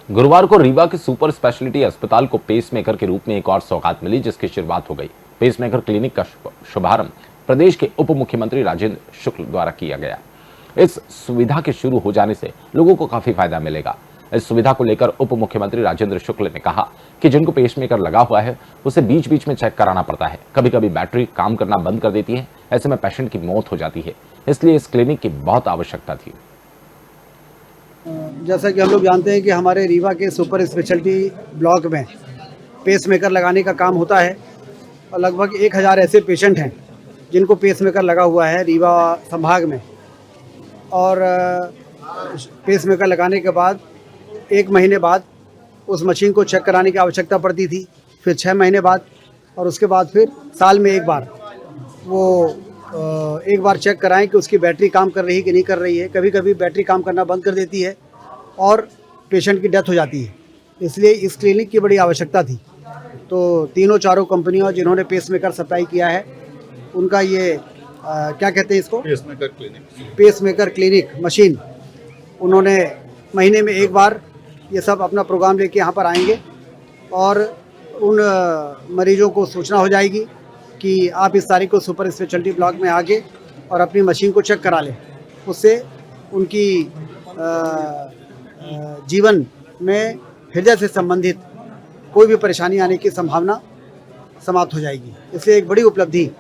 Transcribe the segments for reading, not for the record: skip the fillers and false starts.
गुरुवार को रीवा के सुपर स्पेशलिटी अस्पताल को पेसमेकर के रूप में एक और सौगात मिली, जिसकी शुरुआत हो गई। पेसमेकर क्लिनिक का शुभारंभ प्रदेश के उप मुख्यमंत्री राजेंद्र शुक्ल द्वारा किया गया। इस सुविधा के शुरू हो जाने से लोगों को काफी फायदा मिलेगा। इस सुविधा को लेकर उप मुख्यमंत्री राजेंद्र शुक्ल ने कहा कि जिनको पेसमेकर लगा हुआ है उसे बीच बीच में चेक कराना पड़ता है। कभी कभी बैटरी काम करना बंद कर देती है, ऐसे में पेशेंट की मौत हो जाती है। इसलिए इस क्लिनिक की बहुत आवश्यकता थी। जैसा कि हम लोग जानते हैं कि हमारे रीवा के सुपर स्पेशलिटी ब्लॉक में पेसमेकर लगाने का काम होता है और लगभग 1000 ऐसे पेशेंट हैं जिनको पेसमेकर लगा हुआ है रीवा संभाग में। और पेसमेकर लगाने के बाद 1 महीने बाद उस मशीन को चेक कराने की आवश्यकता पड़ती थी, फिर 6 महीने बाद, और उसके बाद फिर साल में एक बार वो एक बार चेक कराएं कि उसकी बैटरी काम कर रही है कि नहीं कर रही है। कभी कभी बैटरी काम करना बंद कर देती है और पेशेंट की डेथ हो जाती है। इसलिए इस क्लिनिक की बड़ी आवश्यकता थी। तो तीनों चारों कंपनियों जिन्होंने पेसमेकर सप्लाई किया है उनका ये क्या कहते हैं इसको, पेसमेकर क्लिनिक मशीन, उन्होंने महीने में एक बार ये सब अपना प्रोग्राम लेके यहाँ पर आएंगे और उन मरीजों को सूचना हो जाएगी कि आप इस तारीख को सुपर स्पेशलिटी ब्लॉक में आके और अपनी मशीन को चेक करा लें। उससे उनकी जीवन में हृदय से संबंधित कोई भी परेशानी आने की संभावना समाप्त हो जाएगी। इसलिए एक बड़ी उपलब्धि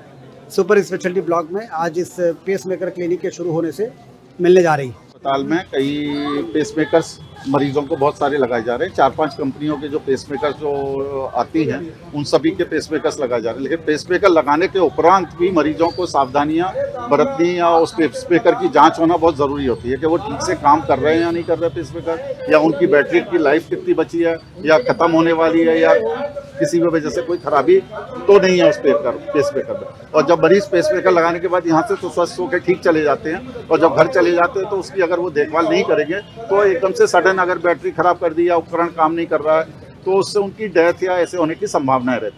सुपर स्पेशलिटी ब्लॉक में आज इस पेसमेकर क्लिनिक के शुरू होने से मिलने जा रही है। अस्पताल में कई पेसमेकर्स मरीजों को बहुत सारे लगाए जा रहे हैं। 4-5 कंपनियों के जो पेसमेकर्स जो आती हैं उन सभी के पेसमेकर्स लगाए जा रहे हैं। लेकिन पेसमेकर लगाने के उपरांत भी मरीजों को सावधानियां बरतनी या उस पेसमेकर की जांच होना बहुत ज़रूरी होती है कि वो ठीक से काम कर रहे हैं या नहीं कर रहे पेसमेकर, या उनकी बैटरी की लाइफ कितनी बची है या ख़त्म होने वाली है, या किसी भी वजह से कोई खराबी तो नहीं है उस पेसमेकर में। और जब मरीज पेसमेकर लगाने के बाद यहाँ से तो स्वस्थ होकर ठीक चले जाते हैं, और जब घर चले जाते हैं तो उसकी अगर वो देखभाल नहीं करेंगे तो एकदम से सडन अगर बैटरी खराब कर दी या उपकरण काम नहीं कर रहा है तो उससे उनकी डेथ या ऐसे होने की संभावना रहती है।